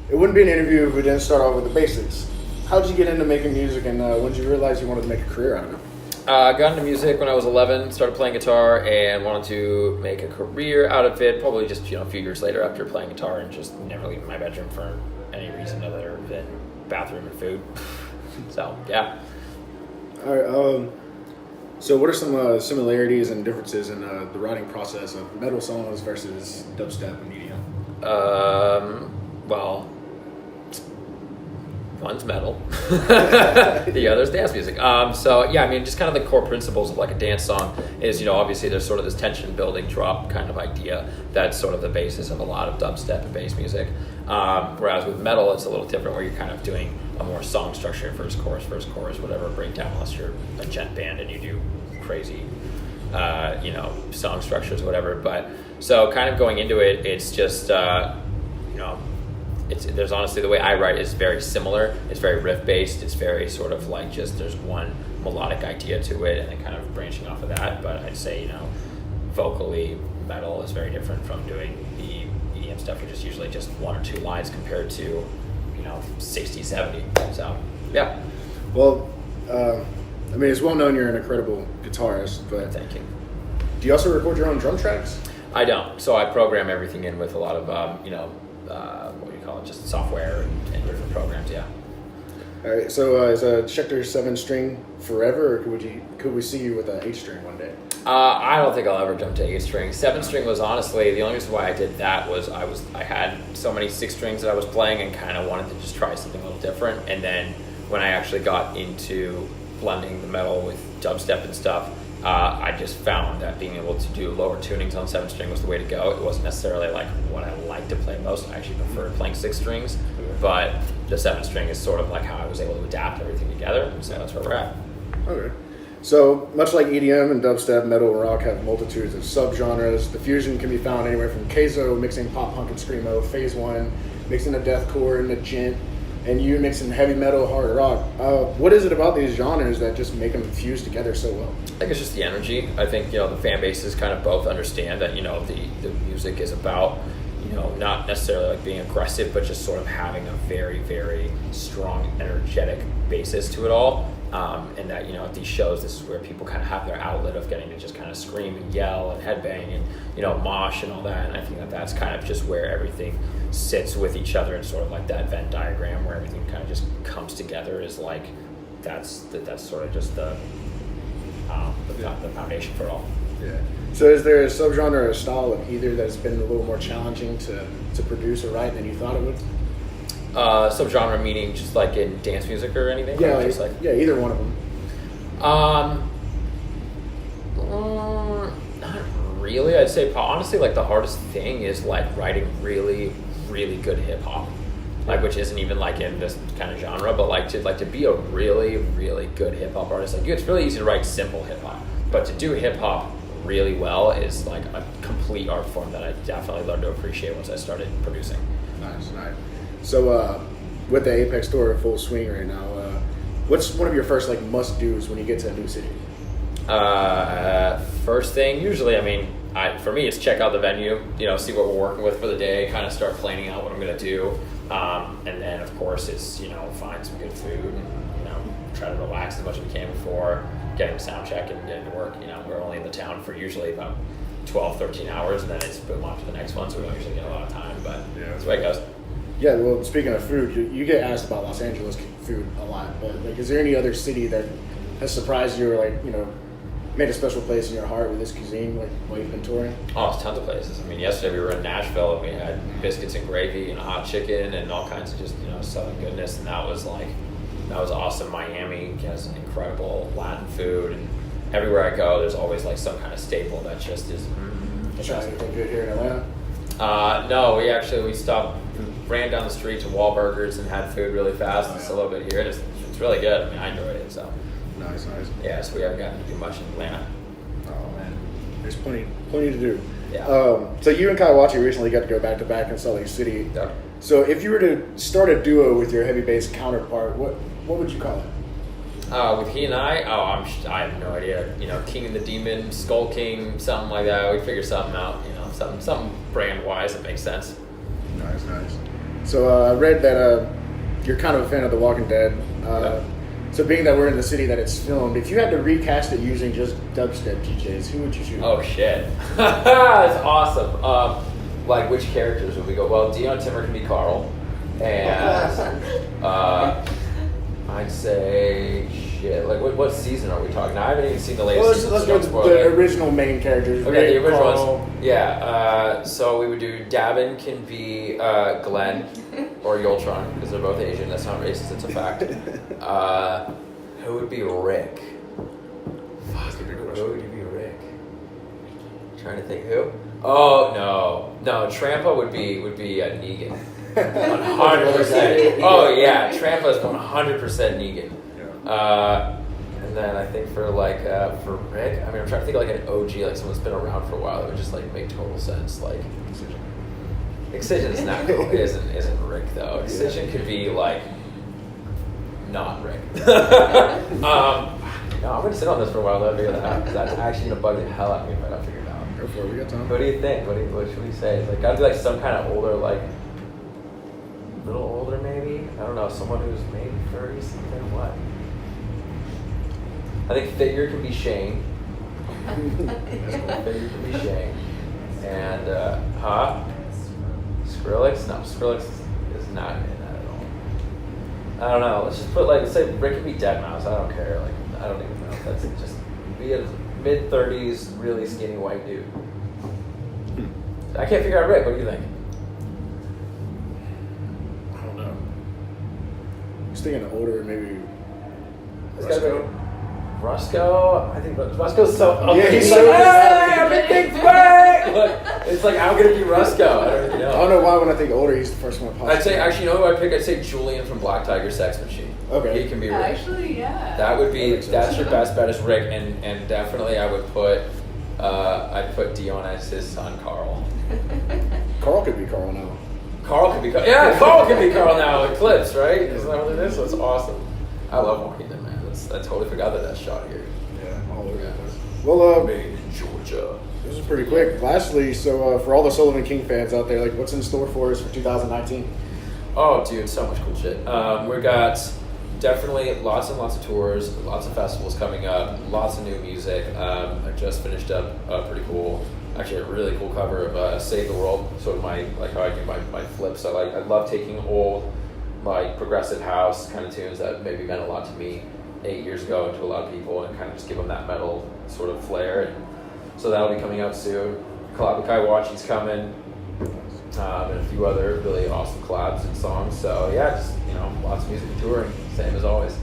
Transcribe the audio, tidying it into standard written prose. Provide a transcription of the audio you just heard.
it wouldn't be an interview if we didn't start off with the basics. How did you get into making music, and when did you realize you wanted to make a career out of it? I got into music when I was 11, started playing guitar, and wanted to make a career out of it, probably just a few years later after playing guitar and just never leaving my bedroom for any reason other than bathroom and food. So, yeah. All right, so what are some similarities and differences in the writing process of metal songs versus dubstep and EDM? Well, one's metal, the other's dance music. So yeah, I mean, just kind of the core principles of like a dance song is, obviously there's sort of this tension building drop kind of idea that's sort of the basis of a lot of dubstep and bass music. Whereas with metal, it's a little different where you're kind of doing a more song structure, first chorus, whatever, breakdown, unless you're a gent band and you do crazy, song structures, whatever. But so kind of going into it, it's just, there's honestly, the way I write is very similar. It's very riff based. It's very sort of like just there's one melodic idea to it, and then kind of branching off of that. But I'd say vocally, metal is very different from doing the EDM stuff, which is usually just one or two lines compared to 60, 70. So yeah. Well, it's well known you're an incredible guitarist, but thank you. Do you also record your own drum tracks? I don't. So I program everything in with a lot of what do you call it, just software and different programs, yeah. All right, so is a Schecter 7-string forever, or could we see you with an 8-string one day? I don't think I'll ever jump to 8-string. 7-string was honestly, the only reason why I did that was I had so many 6 strings that I was playing and kind of wanted to just try something a little different. And then when I actually got into blending the metal with dubstep and stuff, I just found that being able to do lower tunings on 7-string was the way to go. It wasn't necessarily like what I like to play most. I actually prefer playing 6 strings, but the 7-string is sort of like how I was able to adapt everything together, and so that's where we're at. Okay. So, much like EDM and dubstep, metal and rock have multitudes of subgenres. The fusion can be found anywhere from Kayzo mixing pop punk and screamo, Phase 1 mixing a deathcore and a gent, and you mixing heavy metal, hard rock. What is it about these genres that just make them fuse together so well? I think it's just the energy. I think the fan bases kind of both understand that the music is about not necessarily like being aggressive, but just sort of having a very, very strong, energetic basis to it all. And that at these shows, this is where people kind of have their outlet of getting to just kind of scream and yell and headbang and mosh and all that. And I think that that's kind of just where everything sits with each other, and sort of like that Venn diagram where everything kind of just comes together is like that's sort of just the foundation for it all. Yeah. So is there a subgenre or a style of either that's been a little more challenging to produce or write than you thought it would? Subgenre meaning just like in dance music or anything? Yeah, either one of them. Not really. I'd say honestly, like the hardest thing is like writing really, really good hip hop, like which isn't even like in this kind of genre, but like to be a really, really good hip hop artist, like it's really easy to write simple hip hop, but to do hip hop really well is like a complete art form that I definitely learned to appreciate once I started producing. Nice. So with the Apex Tour in full swing right now, what's one of your first like must-dos when you get to a new city? First thing, usually, for me, it's check out the venue, see what we're working with for the day, kind of start planning out what I'm going to do. And then, of course, it's, find some good food and, try to relax as much as we can before getting a sound check and getting to work. We're only in the town for usually about 12, 13 hours, and then it's boom on to the next one, so we don't usually get a lot of time, but that's the way it goes. Yeah, well, speaking of food, you get asked about Los Angeles food a lot, but like, is there any other city that has surprised you or like, made a special place in your heart with this cuisine, like while you've been touring? Oh, it's tons of places. Yesterday we were in Nashville and we had biscuits and gravy and hot chicken and all kinds of just, southern goodness, and that was awesome. Miami has incredible Latin food, and everywhere I go, there's always like some kind of staple that just is. Try anything good here in Atlanta? No, we stopped, ran down the street to Wahlburgers and had food really fast. It's a little bit here. It's really good. I enjoyed it. So. Nice. Yeah, so we haven't gotten to do much in Atlanta. Oh man, there's plenty to do. Yeah. So you and Kawachi recently got to go back to back in Salt Lake City. Yeah. So if you were to start a duo with your heavy bass counterpart, what would you call it? With he and I have no idea. King and the Demon, Skull King, something like that. We figure something out. Something brand wise that makes sense. Nice. So I read that you're kind of a fan of The Walking Dead. Yeah. So being that we're in the city that it's filmed, if you had to recast it using just dubstep DJs, who would you choose? Oh shit, that's awesome. Like which characters would we go? Well, Dion Timmer can be Carl, and I'd say shit. Like what season are we talking? I haven't even seen the latest Well, season. let's so go don't with spoil the it. original main characters. Okay, Rick, the original Carl. ones. Yeah. So we would do Davin can be Glenn or Yoltron because they're both Asian. That's not racist. It's a fact. Who would be Rick? That's a good Who question. would be Rick? Trying to think who. Oh no, Trampa would be Negan. 100%. Oh yeah, Trampa's 100% Negan. Yeah. And then I think for Rick, I mean I'm trying to think of like an OG, like someone that's been around for a while that would just like make total sense. Like Excision's not cool. Isn't Rick though. Excision could be like not Rick. No, I'm gonna sit on this for a while to figure that out because that's actually gonna bug the hell out of me if I don't figure it out. Go for it. We got time. What do you think? What should we say? It's like gotta be like some kind of older, like a little older maybe. I don't know, someone who's maybe 30 something. What? I think Figure can be Shane. Figure can be Shane. And Skrillex? No, Skrillex is not in that at all. I don't know. Let's just put let's say Rick can be Deadmau5. I don't care. Like I don't even know. That's just be a mid-30s, really skinny white dude. I can't figure out Rick. What do you think? I don't know. I was thinking older, maybe. It's gotta be- Roscoe? Roscoe, I think Roscoe's so ugly. Yeah, he's He's so like, good. hey, I'm a big twig! Look, it's like, I'm gonna be Roscoe. I don't really I know. don't know why when I think older, he's the first one. I'd say, actually, you know who I'd pick? I'd say Julian from Black Tiger Sex Machine. Okay. He can be Rick. Actually, yeah. That would be, That makes sense. that's your best bet is Rick, and definitely I would put, I'd put Dion as his son, Carl. Carl could be Carl now. Carl could be Carl. Yeah, Carl could be Carl now. Eclipse, right? Isn't that what it is? That's awesome. I love Walking Dead, man. I totally forgot that shot here. Yeah, all over the place. Well, Made in Georgia. this is pretty quick. Lastly, so for all the Sullivan King fans out there, like, what's in store for us for 2019? Oh, dude, so much cool shit. We got definitely lots and lots of tours, lots of festivals coming up, lots of new music. I just finished up actually a really cool cover of Save the World. Sort of how I do my flips. I love taking old, like progressive house kind of tunes that maybe meant a lot to me 8 years ago and to a lot of people, and kind of just give them that metal sort of flair. And so that'll be coming out soon. Collab with Kaiwachi's coming. And a few other really awesome collabs and songs. So yeah, just lots of music and touring, same as always.